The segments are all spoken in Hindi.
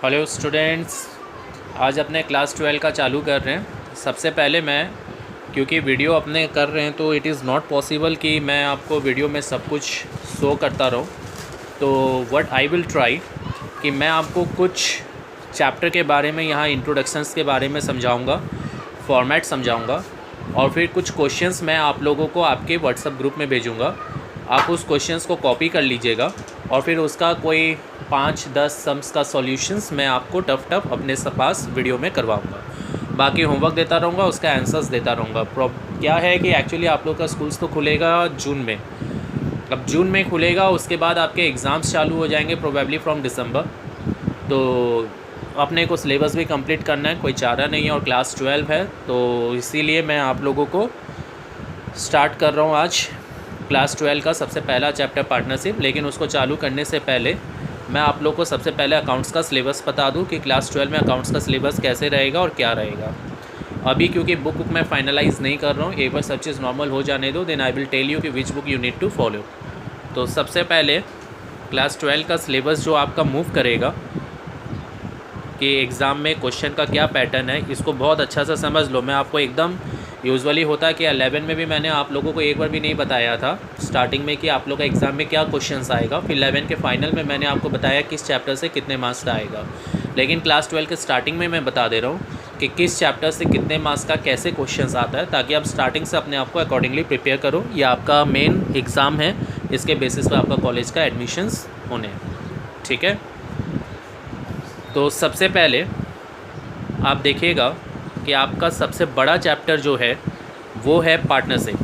हेलो स्टूडेंट्स, आज अपने क्लास 12 का चालू कर रहे हैं। सबसे पहले मैं, क्योंकि वीडियो अपने कर रहे हैं तो इट इज़ नॉट पॉसिबल कि मैं आपको वीडियो में सब कुछ शो करता रहूं। तो व्हाट आई विल ट्राई कि मैं आपको कुछ चैप्टर के बारे में, यहाँ इंट्रोडक्शंस के बारे में समझाऊंगा, फॉर्मेट समझाऊंगा, और फिर कुछ क्वेश्चंस मैं आप लोगों को आपके व्हाट्सएप ग्रुप में भेजूँगा। आप उस क्वेश्चंस को कॉपी कर लीजिएगा और फिर उसका कोई 5-10 सम्स का सॉल्यूशंस मैं आपको टफ अपने पास वीडियो में करवाऊँगा। बाकी होमवर्क देता रहूँगा, उसका आंसर्स देता रहूँगा। क्या है कि एक्चुअली आप लोग का स्कूल्स तो खुलेगा जून में। अब जून में खुलेगा, उसके बाद आपके एग्ज़ाम्स चालू हो जाएंगे प्रोबेबली फ्रॉम दिसंबर। तो अपने को सिलेबस भी कंप्लीट करना है, कोई चारा नहीं है, और क्लास 12 है, तो इसीलिए मैं आप लोगों को स्टार्ट कर रहा हूँ आज क्लास 12 का सबसे पहला चैप्टर पार्टनरशिप। लेकिन उसको चालू करने से पहले मैं आप लोग को सबसे पहले अकाउंट्स का सिलेबस बता दूं कि क्लास 12 में अकाउंट्स का सिलेबस कैसे रहेगा और क्या रहेगा। अभी क्योंकि बुक मैं फाइनलाइज़ नहीं कर रहा हूँ, एक बार सब चीज़ नॉर्मल हो जाने दो, then I will tell you कि which book you need to follow. तो सबसे पहले क्लास 12 का सिलेबस जो आपका मूव करेगा कि एग्ज़ाम में क्वेश्चन का क्या पैटर्न है, इसको बहुत अच्छा सा समझ लो। मैं आपको एकदम, यूजुअली होता है कि 11 में भी मैंने आप लोगों को एक बार भी नहीं बताया था स्टार्टिंग में कि आप लोग का एग्ज़ाम में क्या क्वेश्चंस आएगा, फिर 11 के फाइनल में मैंने आपको बताया किस चैप्टर से कितने मार्क्स का आएगा। लेकिन क्लास 12 के स्टार्टिंग में मैं बता दे रहा हूँ कि किस चैप्टर से कितने मार्क्स का कैसे क्वेश्चन आता है, ताकि आप स्टार्टिंग से अपने आप को अकॉर्डिंगली प्रिपेयर करो। ये आपका मेन एग्ज़ाम है, इसके बेसिस पर आपका कॉलेज का एडमिशन्स होने हैं, ठीक है। तो सबसे पहले आप देखिएगा कि आपका सबसे बड़ा चैप्टर जो है वो है पार्टनरशिप।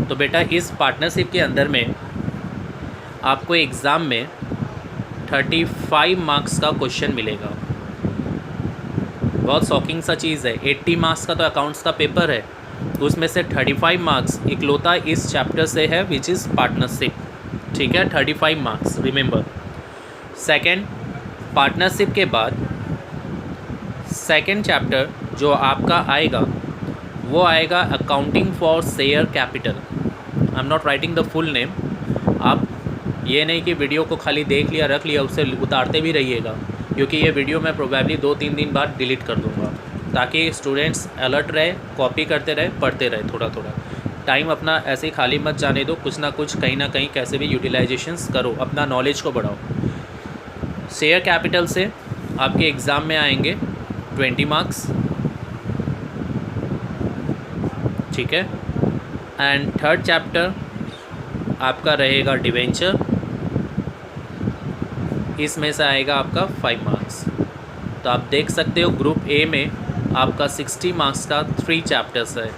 तो बेटा इस पार्टनरशिप के अंदर में आपको एग्ज़ाम में 35 मार्क्स का क्वेश्चन मिलेगा। बहुत शॉकिंग सा चीज़ है। 80 मार्क्स का तो अकाउंट्स का पेपर है, उसमें से 35 मार्क्स इकलौता इस चैप्टर से है, विच इज़ पार्टनरशिप, ठीक है। 35 मार्क्स, रिमेंबर। सेकेंड, पार्टनरशिप के बाद सेकेंड चैप्टर जो आपका आएगा वो आएगा accounting for share capital. I am not writing the full name. आप ये नहीं कि वीडियो को खाली देख लिया रख लिया, उससे उतारते भी रहिएगा, क्योंकि ये वीडियो मैं प्रोबेबली 2-3 दिन बाद डिलीट कर दूँगा, ताकि स्टूडेंट्स अलर्ट रहे, कॉपी करते रहे, पढ़ते रहे। थोड़ा थोड़ा टाइम अपना ऐसे ही खाली मत जाने दो, कुछ ना कुछ कहीं ना कहीं कैसे भी यूटिलाइजेशंस करो, अपना नॉलेज को बढ़ाओ। शेयर कैपिटल से आपके एग्ज़ाम में आएंगे 20 मार्क्स, ठीक है। एंड थर्ड चैप्टर आपका रहेगा डिवेंचर, इसमें से आएगा आपका 5 मार्क्स। तो आप देख सकते हो ग्रुप ए में आपका 60 मार्क्स का 3 चैप्टर्स है।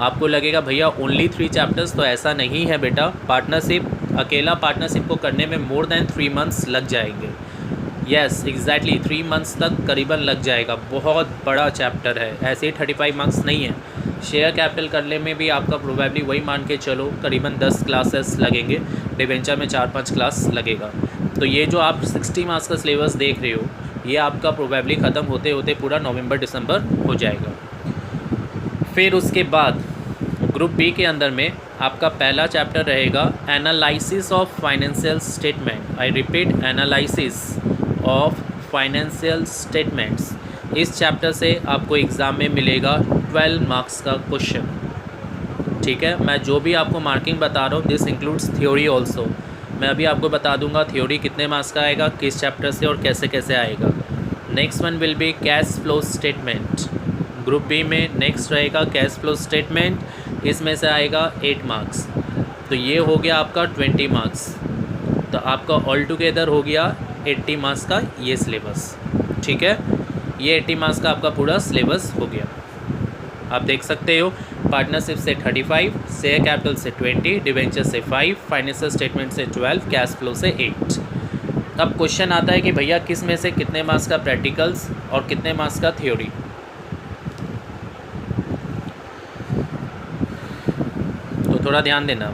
आपको लगेगा भैया ओनली 3 चैप्टर्स, तो ऐसा नहीं है बेटा। पार्टनरशिप, अकेला पार्टनरशिप को करने में मोर देन 3 मंथ्स लग जाएंगे। यस, एग्जैक्टली 3 मंथ्स तक करीबन लग जाएगा। बहुत बड़ा चैप्टर है, ऐसे ही 35 मार्क्स नहीं है। शेयर कैपिटल करने में भी आपका प्रोबेबली वही मान के चलो करीबन 10 क्लासेस लगेंगे, डिवेंचर में 4-5 क्लास लगेगा। तो ये जो आप 60 मार्क्स का सिलेबस देख रहे हो, ये आपका प्रोबेबली ख़त्म होते होते पूरा नवंबर-दिसंबर हो जाएगा। फिर उसके बाद ग्रुप बी के अंदर में आपका पहला चैप्टर रहेगा analysis of financial statement. I repeat, analysis of financial statements. इस चैप्टर से आपको एग्ज़ाम में मिलेगा 12 मार्क्स का क्वेश्चन, ठीक है। मैं जो भी आपको मार्किंग बता रहा हूँ, दिस इंक्लूड्स थ्योरी ऑल्सो। मैं अभी आपको बता दूंगा थ्योरी कितने मार्क्स का आएगा, किस चैप्टर से और कैसे कैसे आएगा। Next one will be cash flow statement. Group B में नेक्स्ट रहेगा कैश फ्लो स्टेटमेंट, इसमें से आएगा 8 मार्क्स। तो ये हो गया आपका 20 मार्क्स। तो आपका ऑल टुगेदर हो गया 80 मार्क्स का ये सिलेबस, ठीक है। ये 80 मार्क्स का आपका पूरा सिलेबस हो गया। आप देख सकते हो पार्टनरशिप से 35, शेयर कैपिटल से 20, डिवेंचर से 5, फाइनेंशियल स्टेटमेंट से 12, कैश फ्लो से 8। अब क्वेश्चन आता है कि भैया किस में से कितने मार्क्स का प्रैक्टिकल्स और कितने मार्क्स का थ्योरी। तो थोड़ा ध्यान देना,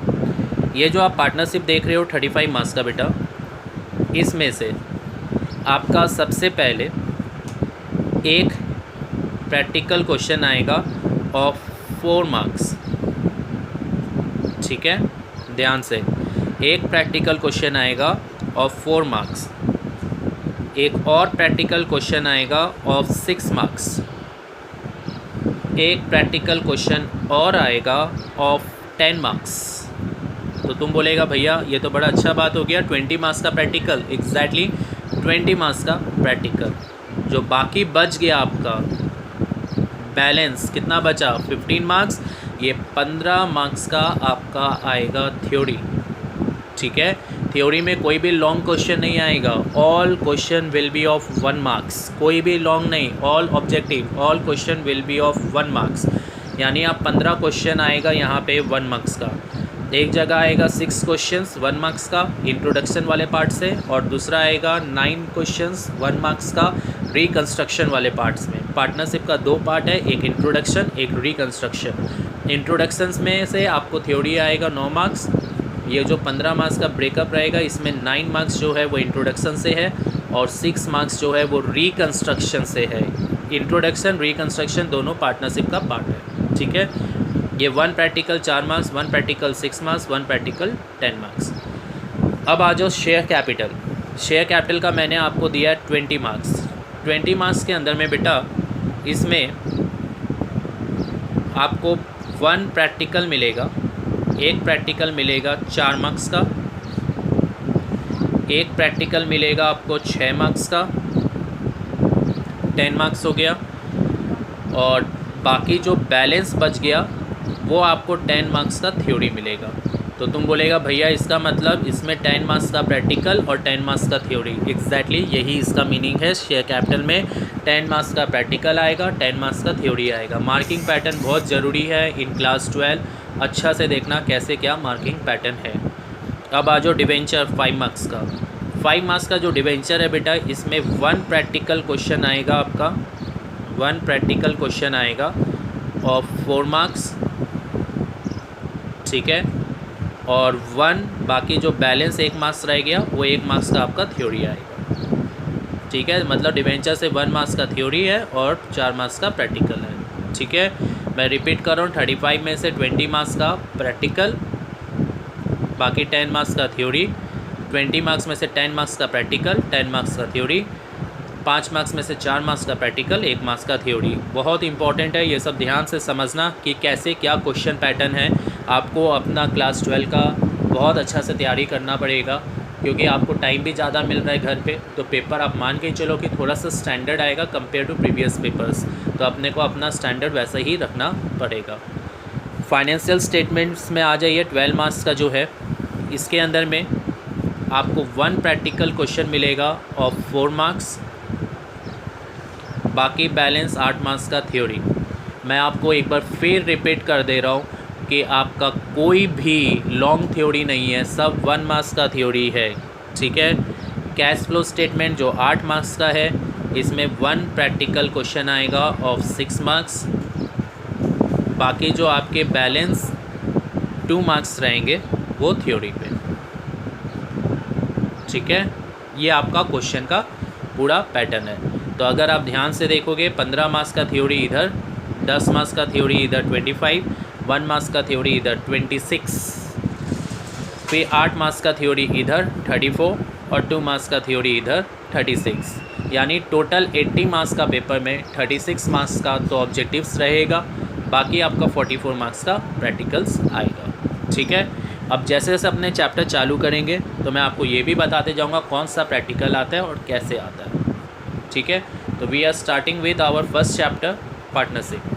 ये जो आप पार्टनरशिप देख रहे हो 35 मार्क्स का बेटा, इसमें से आपका सबसे पहले एक प्रैक्टिकल क्वेश्चन आएगा ऑफ 4 मार्क्स, ठीक है। ध्यान से, एक प्रैक्टिकल क्वेश्चन आएगा ऑफ 4 मार्क्स, एक और प्रैक्टिकल क्वेश्चन आएगा ऑफ 6 मार्क्स, एक प्रैक्टिकल क्वेश्चन और आएगा ऑफ 10 मार्क्स। तो तुम बोलेगा भैया ये तो बड़ा अच्छा बात हो गया, 20 मार्क्स का प्रैक्टिकल। एग्जैक्टली 20 मार्क्स का प्रैक्टिकल। जो बाकी बच गया आपका बैलेंस कितना बचा, 15 मार्क्स, ये 15 मार्क्स का आपका आएगा थ्योरी। ठीक है, थ्योरी में कोई भी लॉन्ग क्वेश्चन नहीं आएगा, all question will be of 1 marks, कोई भी लॉन्ग नहीं, all objective, all question will be of 1 marks. यानी आप 15 क्वेश्चन आएगा यहाँ पे 1 मार्क्स का। एक जगह आएगा 6 क्वेश्चंस 1 मार्क्स का इंट्रोडक्शन वाले पार्ट से, और दूसरा आएगा 9 क्वेश्चंस 1 मार्क्स का रिकंस्ट्रक्शन वाले पार्ट्स में। पार्टनरशिप का 2 पार्ट है, एक इंट्रोडक्शन एक रिकंस्ट्रक्शन। इंट्रोडक्शंस में से आपको थ्योरी आएगा 9 मार्क्स, ये जो 15 मार्क्स का ब्रेकअप रहेगा इसमें 9 मार्क्स जो है वो इंट्रोडक्शन से है और 6 मार्क्स जो है वो रिकंस्ट्रक्शन से है। इंट्रोडक्शन रिकंस्ट्रक्शन दोनों पार्टनरशिप का पार्ट है। ठीक है, ये 1 practical 4 marks, 1 practical 6 marks, 1 practical 10 marks. अब आ जाओ शेयर कैपिटल। शेयर कैपिटल का मैंने आपको दिया है 20 मार्क्स। 20 मार्क्स के अंदर में बेटा इसमें आपको 1 प्रैक्टिकल मिलेगा, एक प्रैक्टिकल मिलेगा 4 मार्क्स का, एक प्रैक्टिकल मिलेगा आपको 6 मार्क्स का, 10 मार्क्स हो गया, और बाकी जो बैलेंस बच गया वो आपको 10 मार्क्स का थ्योरी मिलेगा। तो तुम बोलेगा भैया इसका मतलब इसमें 10 मार्क्स का प्रैक्टिकल और 10 मार्क्स का थ्योरी। एग्जैक्टली यही इसका मीनिंग है। शेयर कैपिटल में 10 मार्क्स का प्रैक्टिकल आएगा, 10 मार्क्स का थ्योरी आएगा। मार्किंग पैटर्न बहुत ज़रूरी है इन क्लास 12, अच्छा से देखना कैसे क्या मार्किंग पैटर्न है। अब आ जाओ डिवेंचर 5 मार्क्स का। 5 मार्क्स का जो डिवेंचर है बेटा इसमें 1 प्रैक्टिकल क्वेश्चन आएगा आपका, 1 प्रैक्टिकल क्वेश्चन आएगा और 4 मार्क्स। ठीक है, और 1 बाकी जो बैलेंस 1 मार्क्स रह गया वो 1 मार्क्स का आपका थ्योरी आएगा। ठीक है, मतलब डिवेंचर से 1 मार्क्स का थ्योरी है और 4 मार्क्स का प्रैक्टिकल है। ठीक है, मैं रिपीट कर रहा हूँ, 35 में से 20 मार्क्स का प्रैक्टिकल, बाकी 10 मार्क्स का थ्योरी, 20 मार्क्स में से 10 मार्क्स का प्रैक्टिकल, 10 मार्क्स का थ्योरी, 5 मार्क्स में से 4 मार्क्स का प्रैक्टिकल, 1 मार्क्स का थ्योरी। बहुत इंपॉर्टेंट है ये सब, ध्यान से समझना कि कैसे क्या क्वेश्चन पैटर्न है। आपको अपना क्लास 12 का बहुत अच्छा से तैयारी करना पड़ेगा, क्योंकि आपको टाइम भी ज़्यादा मिल रहा है घर पे, तो पेपर आप मान के चलो कि थोड़ा सा स्टैंडर्ड आएगा कंपेयर टू प्रीवियस पेपर्स, तो अपने को अपना स्टैंडर्ड वैसा ही रखना पड़ेगा। फाइनेंशियल स्टेटमेंट्स में आ जाइए, 12 मार्क्स का जो है इसके अंदर में आपको 1 प्रैक्टिकल क्वेश्चन मिलेगा और 4 मार्क्स, बाकी बैलेंस 8 मार्क्स का थ्योरी। मैं आपको एक बार फिर रिपीट कर दे रहा हूँ कि आपका कोई भी लॉन्ग थ्योरी नहीं है, सब 1 मार्क्स का थ्योरी है। ठीक है, कैश फ्लो स्टेटमेंट जो 8 मार्क्स का है इसमें 1 प्रैक्टिकल क्वेश्चन आएगा ऑफ 6 मार्क्स, बाकी जो आपके बैलेंस 2 मार्क्स रहेंगे वो थ्योरी पे। ठीक है, ये आपका क्वेश्चन का पूरा पैटर्न है। तो अगर आप ध्यान से देखोगे 15 मार्क्स का थ्योरी इधर, 10 मार्क्स का थ्योरी इधर 25, 1 मार्क्स का थ्योरी इधर 26, फिर 8 मार्क्स का थ्योरी इधर 34 और 2 मार्क्स का थ्योरी इधर 36, यानी टोटल 80 मार्क्स का पेपर में 36 मार्क्स का तो ऑब्जेक्टिव्स रहेगा, बाकी आपका 44 मार्क्स का प्रैक्टिकल्स आएगा। ठीक है, अब जैसे जैसे अपने चैप्टर चालू करेंगे तो मैं आपको ये भी बताते जाऊँगा कौन सा प्रैक्टिकल आता है और कैसे आता है। ठीक है, तो we are starting with our first chapter partnership.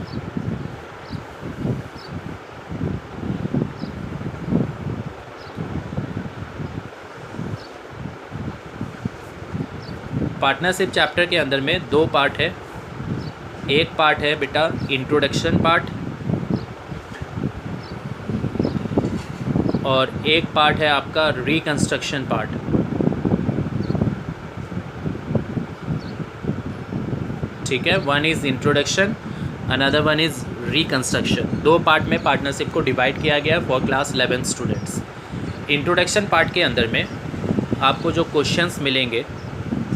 Partnership chapter के अंदर में 2 पार्ट है। एक पार्ट है बेटा इंट्रोडक्शन पार्ट और एक पार्ट है आपका रिकंस्ट्रक्शन पार्ट। ठीक है, 1 is introduction, another 1 is reconstruction. 2 part में पार्टनरशिप को डिवाइड किया गया है for class 11 students. Introduction part के अंदर में आपको जो क्वेश्चंस मिलेंगे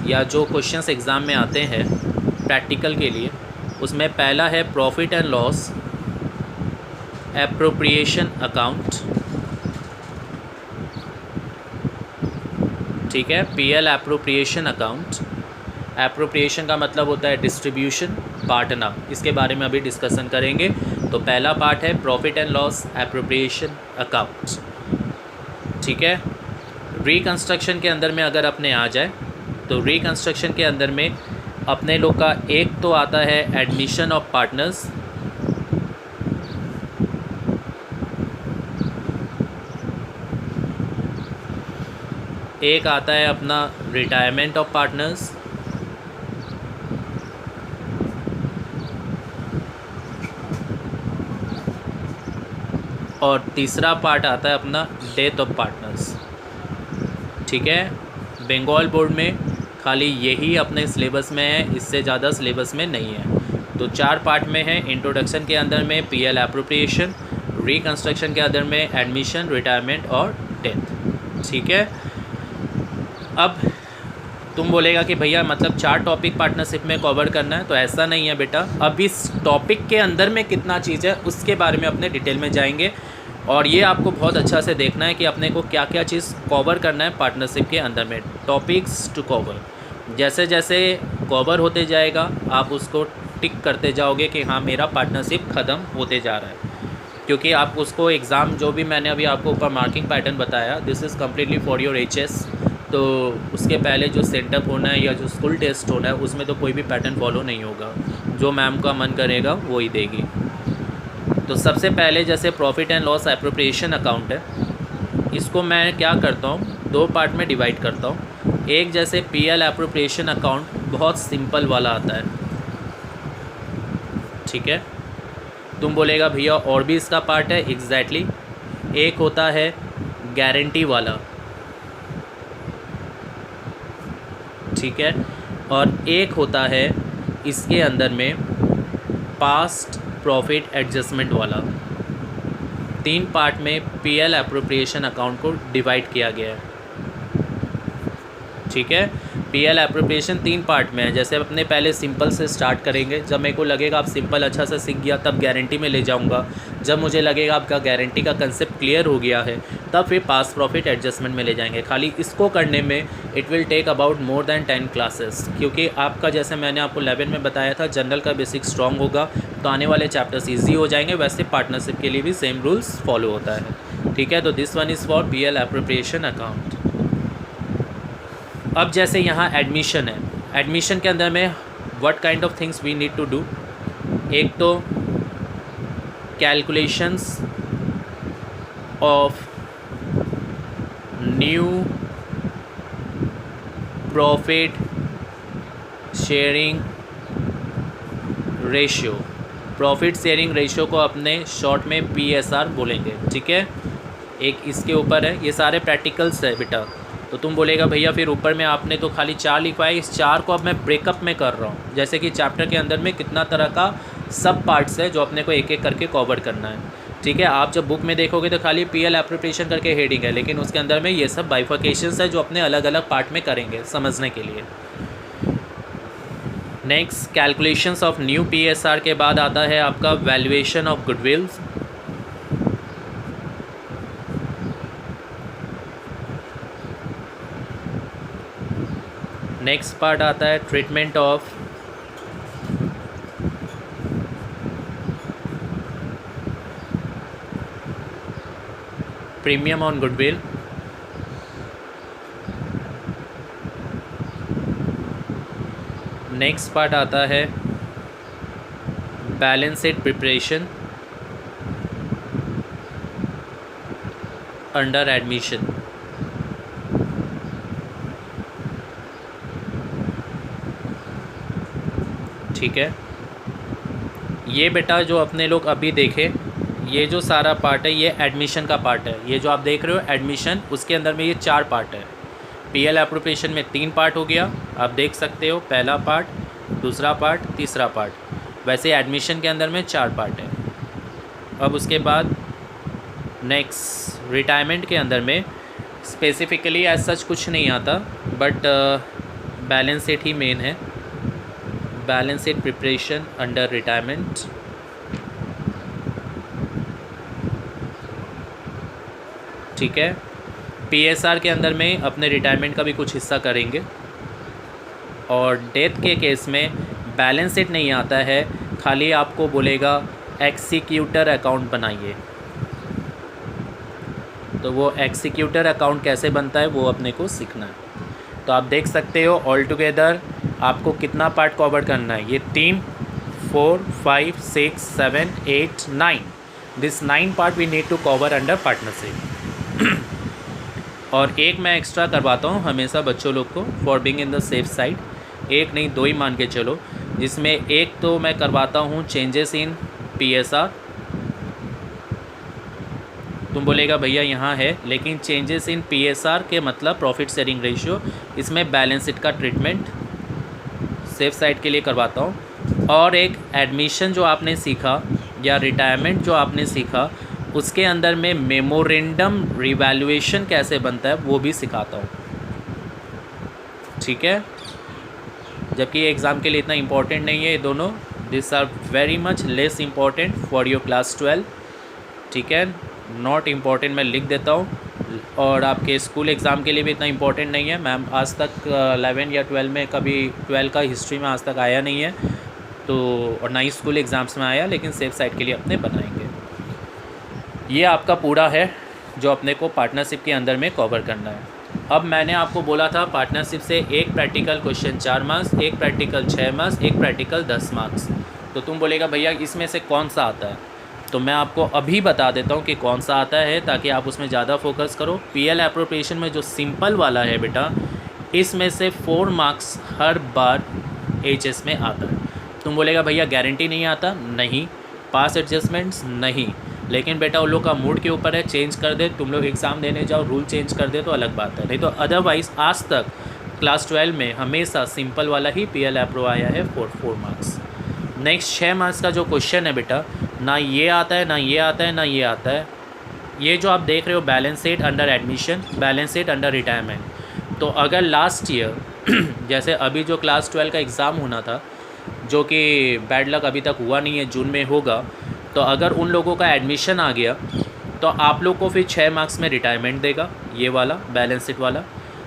या जो क्वेश्चंस एग्ज़ाम में आते हैं प्रैक्टिकल के लिए, उसमें पहला है profit and loss, appropriation account, ठीक है। पीएल एप्रोप्रिएशन अकाउंट, एप्रोप्रिएशन का मतलब होता है डिस्ट्रीब्यूशन, बांटना, इसके बारे में अभी डिस्कशन करेंगे। तो पहला पार्ट है profit and loss appropriation account, ठीक है। रिकंस्ट्रक्शन के अंदर में अगर अपने आ जाए तो रिकंस्ट्रक्शन के अंदर में अपने लोग का एक तो आता है एडमिशन ऑफ पार्टनर्स, एक आता है अपना रिटायरमेंट ऑफ पार्टनर्स, और तीसरा पार्ट आता है अपना डेथ ऑफ पार्टनर्स, ठीक है। बंगाल बोर्ड में खाली यही अपने सिलेबस में है, इससे ज़्यादा सिलेबस में नहीं है। तो 4 पार्ट में है। इंट्रोडक्शन के अंदर में पीएल एप्रोप्रिएशन, रिकंस्ट्रक्शन के अंदर में एडमिशन, रिटायरमेंट और डेथ, ठीक है। अब तुम बोलेगा कि भैया मतलब 4 टॉपिक पार्टनरशिप में कवर करना है, तो ऐसा नहीं है बेटा। अब इस टॉपिक के अंदर में कितना चीज़ है उसके बारे में अपने डिटेल में जाएंगे, और ये आपको बहुत अच्छा से देखना है कि अपने को क्या क्या चीज़ कवर करना है पार्टनरशिप के अंदर में। टॉपिक्स टू कवर, जैसे जैसे कवर होते जाएगा आप उसको टिक करते जाओगे कि हाँ मेरा पार्टनरशिप ख़त्म होते जा रहा है, क्योंकि आप उसको एग्ज़ाम जो भी मैंने अभी आपको ऊपर मार्किंग पैटर्न बताया, this is completely for your HS. तो उसके पहले जो सेंटअप होना है या जो स्कूल टेस्ट होना है उसमें तो कोई भी पैटर्न फॉलो नहीं होगा, जो मैम का मन करेगा वो ही देगी। तो सबसे पहले जैसे profit and loss appropriation account है, इसको मैं क्या करता हूँ 2 पार्ट में डिवाइड करता हूँ। एक जैसे पीएल एप्रोप्रिएशन अकाउंट बहुत सिंपल वाला आता है, ठीक है। तुम बोलेगा भैया और भी इसका पार्ट है, एग्जैक्टली। एक होता है गारंटी वाला, ठीक है, और एक होता है इसके अंदर में पास्ट प्रॉफिट एडजस्टमेंट वाला। 3 पार्ट में पीएल एप्रोप्रिएशन अकाउंट को डिवाइड किया गया है, ठीक है। पीएल एप्रोप्रिएशन 3 पार्ट में है। जैसे अपने पहले सिंपल से स्टार्ट करेंगे, जब मेरे को लगेगा आप सिंपल अच्छा से सीख गया तब गारंटी में ले जाऊंगा, जब मुझे लगेगा आपका गारंटी का कंसेप्ट क्लियर हो गया है तब फिर पास प्रॉफिट एडजस्टमेंट में ले जाएंगे। खाली इसको करने में it will take about more than 10 classes, क्योंकि आपका जैसे मैंने आपको 11 में बताया था जनरल का बेसिक स्ट्रॉन्ग होगा तो आने वाले चैप्टर्स ईजी हो जाएंगे। वैसे पार्टनरशिप के लिए भी सेम रूल्स फॉलो होता है, ठीक है। तो this one is for PL appropriation account. अब जैसे यहाँ एडमिशन है, एडमिशन के अंदर में what kind of things we need to do. एक तो calculations of new profit sharing ratio, profit sharing ratio को अपने शॉर्ट में पीएसआर बोलेंगे, ठीक है। एक इसके ऊपर है, ये सारे प्रैक्टिकल्स है बेटा। तो तुम बोलेगा भैया फिर ऊपर में आपने तो खाली 4 लिखवाए, इस 4 को अब मैं ब्रेकअप में कर रहा हूँ, जैसे कि चैप्टर के अंदर में कितना तरह का सब पार्ट्स है जो अपने को एक एक करके कवर करना है, ठीक है। आप जब बुक में देखोगे तो खाली पीएल एप्रोप्रिएशन करके हेडिंग है, लेकिन उसके अंदर में ये सब बाइफर्केशंस है जो अपने अलग अलग पार्ट में करेंगे समझने के लिए। Next calculations of new PSR के बाद आता है आपका वैल्यूएशन ऑफ गुडविल्स, नेक्स्ट पार्ट आता है treatment of premium on goodwill, next part आता है balance sheet preparation under admission, ठीक है। ये बेटा जो अपने लोग अभी देखे, ये जो सारा पार्ट है ये एडमिशन का पार्ट है। ये जो आप देख रहे हो एडमिशन, उसके अंदर में ये 4 पार्ट है। पीएल एप्रोप्रिएशन में 3 पार्ट हो गया, आप देख सकते हो, पहला पार्ट, दूसरा पार्ट, तीसरा पार्ट। वैसे एडमिशन के अंदर में 4 पार्ट है। अब उसके बाद नेक्स्ट रिटायरमेंट के अंदर में स्पेसिफिकली एज सच कुछ नहीं आता, बट बैलेंस शीट ही मेन है, balance sheet preparation under retirement, ठीक है। पीएसआर के अंदर में अपने रिटायरमेंट का भी कुछ हिस्सा करेंगे। और डेथ के केस में बैलेंस शीट नहीं आता है, खाली आपको बोलेगा एक्सिक्यूटर अकाउंट बनाइए। तो वो एक्सिक्यूटर अकाउंट कैसे बनता है वो अपने को सीखना है। तो आप देख सकते हो ऑल टुगेदर आपको कितना पार्ट कवर करना है, ये 3 4 5 6 7 8 9, this 9 part we need to cover under partnership. और एक मैं एक्स्ट्रा करवाता हूँ हमेशा बच्चों लोग को for being in the safe side, एक नहीं 2 ही मान के चलो, जिसमें एक तो मैं करवाता हूँ चेंजेस इन पीएसआर। तुम बोलेगा भैया यहाँ है, लेकिन चेंजेस इन पीएसआर के मतलब प्रॉफिट शेयरिंग रेशियो, इसमें बैलेंस शीट का ट्रीटमेंट सेफ साइड के लिए करवाता हूँ। और एक एडमिशन जो आपने सीखा या रिटायरमेंट जो आपने सीखा, उसके अंदर में मेमोरेंडम रिवैल्यूएशन कैसे बनता है वो भी सिखाता हूँ, ठीक है। जबकि एग्ज़ाम के लिए इतना इम्पोर्टेंट नहीं है ये दोनों, this are very much less important for your class 12, ठीक है। नॉट इम्पॉर्टेंट मैं लिख देता हूँ। और आपके स्कूल एग्ज़ाम के लिए भी इतना इम्पोर्टेंट नहीं है। मैम आज तक 11 या 12 में कभी 12 का हिस्ट्री में आज तक आया नहीं है, तो और ना ही स्कूल एग्ज़ाम्स में आया, लेकिन सेफ साइड के लिए अपने बनाएंगे। ये आपका पूरा है जो अपने को पार्टनरशिप के अंदर में कवर करना है। अब मैंने आपको बोला था पार्टनरशिप से एक प्रैक्टिकल क्वेश्चन 4 मार्क्स, एक प्रैक्टिकल 6 मार्क्स, एक प्रैक्टिकल 10 मार्क्स। तो तुम बोलेगा भैया इसमें से कौन सा आता है, तो मैं आपको अभी बता देता हूँ कि कौन सा आता है, ताकि आप उसमें ज़्यादा फोकस करो। पीएल एप्रोप्रिएशन में जो सिंपल वाला है बेटा, इसमें से 4 मार्क्स हर बार एचएस में आता है। तुम बोलेगा भैया गारंटी नहीं आता, नहीं। पास एडजस्टमेंट्स नहीं, लेकिन बेटा उन लोग का मूड के ऊपर है, चेंज कर दे, तुम लोग एग्ज़ाम देने जाओ रूल चेंज कर दे तो अलग बात है, नहीं तो अदरवाइज़ आज तक क्लास 12 में हमेशा सिंपल वाला ही पीएल एप्रो आया है 4 मार्क्स। नेक्स्ट 6 मार्क्स का जो क्वेश्चन है बेटा, ना ये आता है, ना ये आता है, ना ये आता है। ये जो आप देख रहे हो balance sheet under admission, balance sheet under retirement, तो अगर लास्ट ईयर जैसे अभी जो क्लास 12 का एग्ज़ाम होना था, जो कि बैड लक अभी तक हुआ नहीं है, जून में होगा, तो अगर उन लोगों का एडमिशन आ गया तो आप लोग को फिर 6 मार्क्स में रिटायरमेंट देगा, ये वाला बैलेंस शीट वाला।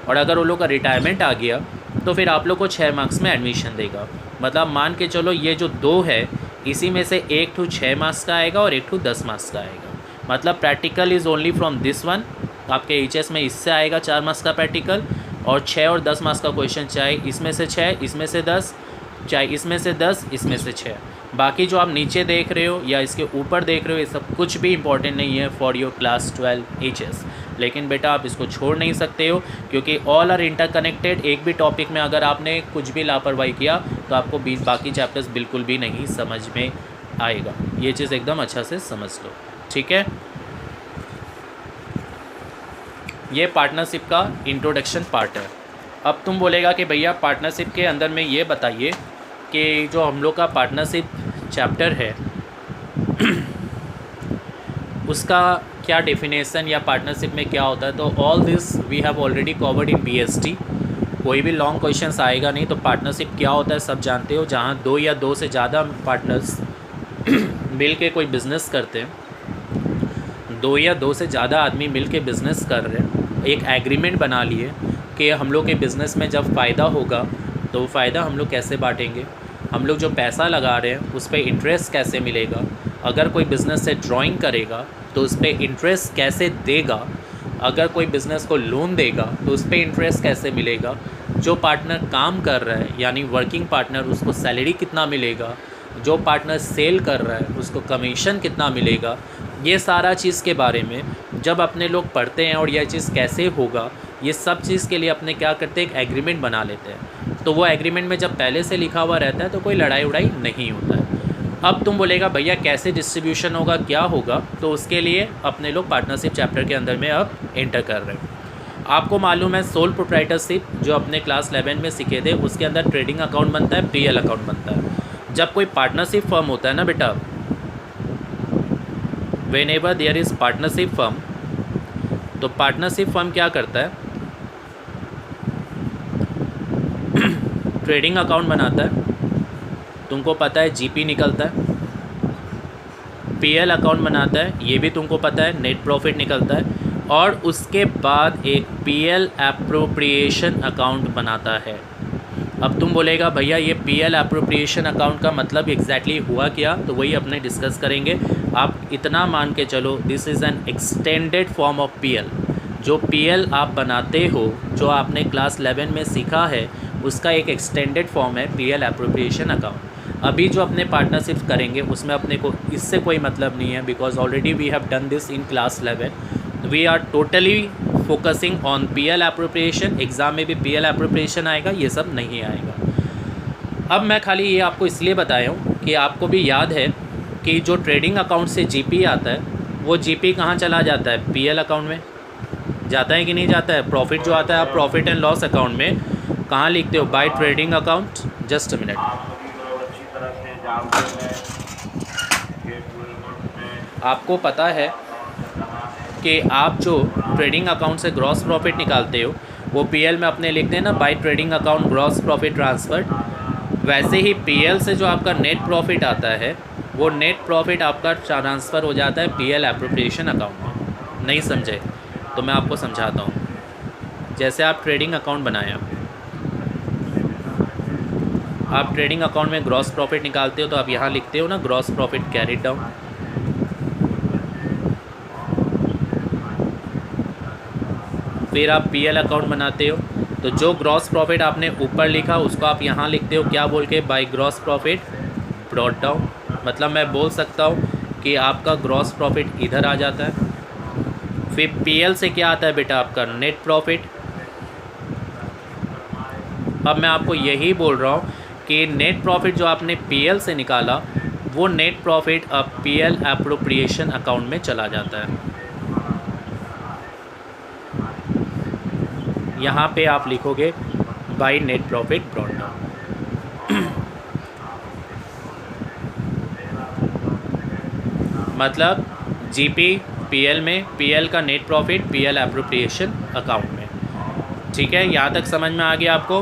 और अगर उन लोग का रिटायरमेंट आ गया तो फिर आप लोग को 6 मार्क्स में एडमिशन देगा। मतलब मान के चलो ये जो 2 है, इसी में से एक ठू 6 मार्क्स का आएगा और एक ठू 10 मार्क्स का आएगा। मतलब practical is only from this one, आपके एचएस में इससे आएगा 4 मार्क्स का प्रैक्टिकल, और 6 और 10 मार्क्स का क्वेश्चन, चाहे इसमें से 6, इसमें से 10, चाहे इसमें से 10, इसमें से 6। बाकी जो आप नीचे देख रहे हो या इसके ऊपर देख रहे हो, ये सब कुछ भी इंपॉर्टेंट नहीं है फॉर योर क्लास 12 एचएस। लेकिन बेटा आप इसको छोड़ नहीं सकते हो, क्योंकि ऑल आर इंटरकनेक्टेड। एक भी टॉपिक में अगर आपने कुछ भी लापरवाही किया तो आपको बाकी चैप्टर्स बिल्कुल भी नहीं समझ में आएगा। ये चीज़ एकदम अच्छा से समझ लो, ठीक है। ये पार्टनरशिप का इंट्रोडक्शन पार्ट है। अब तुम बोलेगा कि भैया पार्टनरशिप के अंदर में ये बताइए कि जो हम लोग का पार्टनरशिप चैप्टर है उसका क्या डेफिनेशन या पार्टनरशिप में क्या होता है। तो all this we have already covered in PST. कोई भी लॉन्ग क्वेश्चंस आएगा नहीं, तो पार्टनरशिप क्या होता है सब जानते हो। जहाँ 2 या 2 से ज़्यादा पार्टनर्स मिल के कोई बिज़नेस करते हैं, 2 या 2 से ज़्यादा आदमी मिल के बिज़नेस कर रहे हैं, एक एग्रीमेंट बना लिए कि हम लोग के बिज़नेस में जब फ़ायदा होगा तो वो फ़ायदा हम लोग कैसे बांटेंगे, हम लोग जो पैसा लगा रहे हैं उस पर इंटरेस्ट कैसे मिलेगा, अगर कोई बिज़नेस से ड्राइंग करेगा तो उस पर इंटरेस्ट कैसे देगा, अगर कोई बिज़नेस को लोन देगा तो उस पर इंटरेस्ट कैसे मिलेगा, जो पार्टनर काम कर रहा है यानी वर्किंग पार्टनर उसको सैलरी कितना मिलेगा, जो पार्टनर सेल कर रहा है उसको कमीशन कितना मिलेगा। ये सारा चीज़ के बारे में जब अपने लोग पढ़ते हैं और यह चीज़ कैसे होगा, ये सब चीज़ के लिए अपने क्या करते हैं, एक एग्रीमेंट बना लेते हैं। तो वो एग्रीमेंट में जब पहले से लिखा हुआ रहता है तो कोई लड़ाई उड़ाई नहीं होता है। अब तुम बोलेगा भैया कैसे डिस्ट्रीब्यूशन होगा, क्या होगा, तो उसके लिए अपने लोग पार्टनरशिप चैप्टर के अंदर में अब एंटर कर रहे हैं। आपको मालूम है सोल प्रोप्राइटरशिप जो अपने क्लास 11 में सीखे थे, उसके अंदर ट्रेडिंग अकाउंट बनता है, पीएल अकाउंट बनता है। जब कोई पार्टनरशिप फर्म होता है ना बेटा, whenever there is partnership firm, तो पार्टनरशिप फर्म क्या करता है, ट्रेडिंग अकाउंट बनाता है। तुमको पता है जीपी निकलता है, पीएल अकाउंट बनाता है, ये भी तुमको पता है नेट प्रॉफिट निकलता है। और उसके बाद एक पीएल एप्रोप्रिएशन अकाउंट बनाता है। अब तुम बोलेगा भैया ये पीएल एप्रोप्रिएशन अकाउंट का मतलब एग्जैक्टली हुआ क्या, तो वही अपने डिस्कस करेंगे। आप इतना मान के चलो, this is an extended form of PL. जो पीएल आप बनाते हो, जो आपने क्लास 11 में सीखा है, उसका एक एक्सटेंडेड फॉर्म है पीएल एप्रोप्रिएशन अकाउंट। अभी जो अपने पार्टनरशिप करेंगे उसमें अपने को इससे कोई मतलब नहीं है, because already we have done this in class 11। We are totally focusing on PL appropriation. Exam में भी पीएल एप्रोप्रिएशन आएगा, ये सब नहीं आएगा। अब मैं खाली ये आपको इसलिए बताया हूँ कि आपको भी याद है कि जो ट्रेडिंग अकाउंट से जीपी आता है, वो जीपी कहाँ चला जाता है, पीएल अकाउंट में जाता है कि नहीं जाता है। प्रॉफिट जो आता है आप प्रॉफिट एंड लॉस अकाउंट में कहाँ लिखते हो, by trading account. Just a minute, आपको पता है कि आप जो ट्रेडिंग अकाउंट से ग्रॉस प्रॉफिट निकालते हो वो पीएल में अपने लिखते हैं ना, by trading account gross profit transfer. वैसे ही पीएल से जो आपका नेट प्रॉफिट आता है, वो नेट प्रॉफिट आपका ट्रांसफ़र हो जाता है पीएल एप्रोप्रिएशन अकाउंट में। नहीं समझे तो मैं आपको समझाता हूँ। जैसे आप ट्रेडिंग अकाउंट बनाया, आप ट्रेडिंग अकाउंट में ग्रॉस प्रॉफिट निकालते हो तो आप यहाँ लिखते हो ना, ग्रॉस प्रॉफिट कैरिड डाउन। फिर आप पीएल अकाउंट बनाते हो तो जो ग्रॉस प्रॉफिट आपने ऊपर लिखा उसको आप यहाँ लिखते हो क्या बोल के, by gross profit brought down. मतलब मैं बोल सकता हूँ कि आपका ग्रॉस प्रॉफिट इधर आ जाता है। फिर पीएल से क्या आता है बेटा, आपका नेट प्रॉफिट। अब मैं आपको यही बोल रहा हूँ कि नेट प्रॉफिट जो आपने पीएल से निकाला, वो नेट प्रॉफिट अब पीएल एप्रोप्रिएशन अकाउंट में चला जाता है। यहाँ पे आप लिखोगे by net profit brought down. मतलब जीपी पीएल में, पीएल का net profit PL appropriation account में। ठीक है, यहाँ तक समझ में आ गया आपको।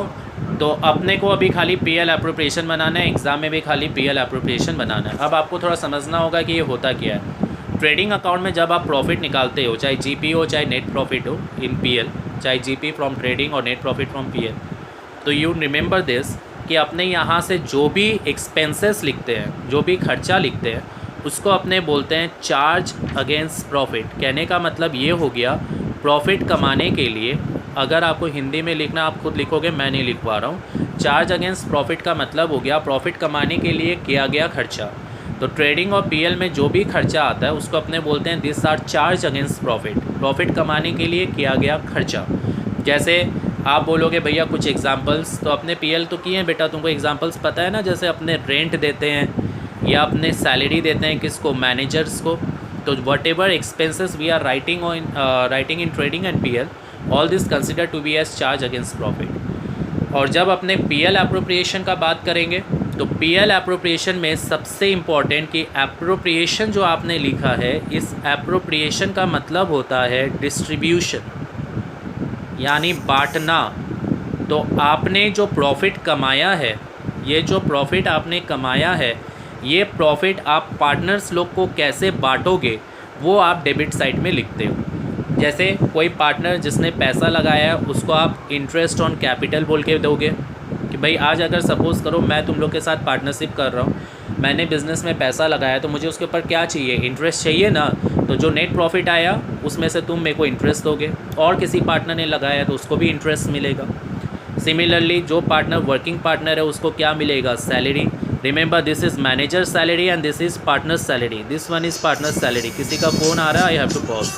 तो अपने को अभी खाली पीएल एप्रोप्रिएशन बनाना है, एग्ज़ाम में भी खाली पीएल एप्रोप्रिएशन बनाना है। अब आपको थोड़ा समझना होगा कि ये होता क्या है। ट्रेडिंग अकाउंट में जब आप प्रॉफिट निकालते हो, चाहे जीपी हो चाहे नेट प्रॉफिट हो इन पीएल, चाहे जीपी फ्रॉम ट्रेडिंग और नेट प्रॉफिट फ्रॉम पीएल, तो यू रिमेंबर दिस कि अपने यहाँ से जो भी एक्सपेंसेस लिखते हैं, जो भी खर्चा लिखते हैं, उसको अपने बोलते हैं चार्ज अगेंस्ट प्रॉफिट। कहने का मतलब ये हो गया, प्रॉफिट कमाने के लिए, अगर आपको हिंदी में लिखना आप खुद लिखोगे, मैं नहीं लिख पा रहा हूँ। चार्ज अगेंस्ट प्रॉफिट का मतलब हो गया प्रॉफिट कमाने के लिए किया गया खर्चा। तो ट्रेडिंग और पीएल में जो भी खर्चा आता है उसको अपने बोलते हैं this are charge against profit, profit कमाने के लिए किया गया खर्चा। जैसे आप बोलोगे भैया कुछ एग्जांपल्स, तो अपने पीएल तो किए हैं बेटा, तुमको एग्जांपल्स पता है ना। जैसे अपने रेंट देते हैं या अपने सैलरी देते हैं किसको, मैनेजर्स को। तो whatever expenses we are writing in trading and PL, all this consider to be as charge against profit. और जब अपने पीएल एप्रोप्रिएशन का बात करेंगे तो पीएल एप्रोप्रिएशन में सबसे इम्पॉर्टेंट कि एप्रोप्रिएशन जो आपने लिखा है, इस एप्रोप्रिएशन का मतलब होता है डिस्ट्रीब्यूशन, यानी बांटना। तो आपने जो प्रॉफिट कमाया है, ये जो प्रॉफिट आपने कमाया है, ये प्रॉफिट आप पार्टनर्स लोग को कैसे बांटोगे, वो आप डेबिट साइड में लिखते हो। जैसे कोई पार्टनर जिसने पैसा लगाया है उसको आप इंटरेस्ट ऑन कैपिटल बोल के दोगे कि भाई आज अगर सपोज़ करो मैं तुम लोग के साथ पार्टनरशिप कर रहा हूँ, मैंने बिज़नेस में पैसा लगाया, तो मुझे उसके ऊपर क्या चाहिए, इंटरेस्ट चाहिए ना। तो जो नेट प्रॉफिट आया उसमें से तुम मेरे को इंटरेस्ट दोगे, और किसी पार्टनर ने लगाया तो उसको भी इंटरेस्ट मिलेगा। सिमिलरली जो पार्टनर वर्किंग पार्टनर है उसको क्या मिलेगा, salary. Remember this is manager salary and this is partner salary, this one is partner salary. किसी का फ़ोन आ रहा है, आई हैव टू पॉज।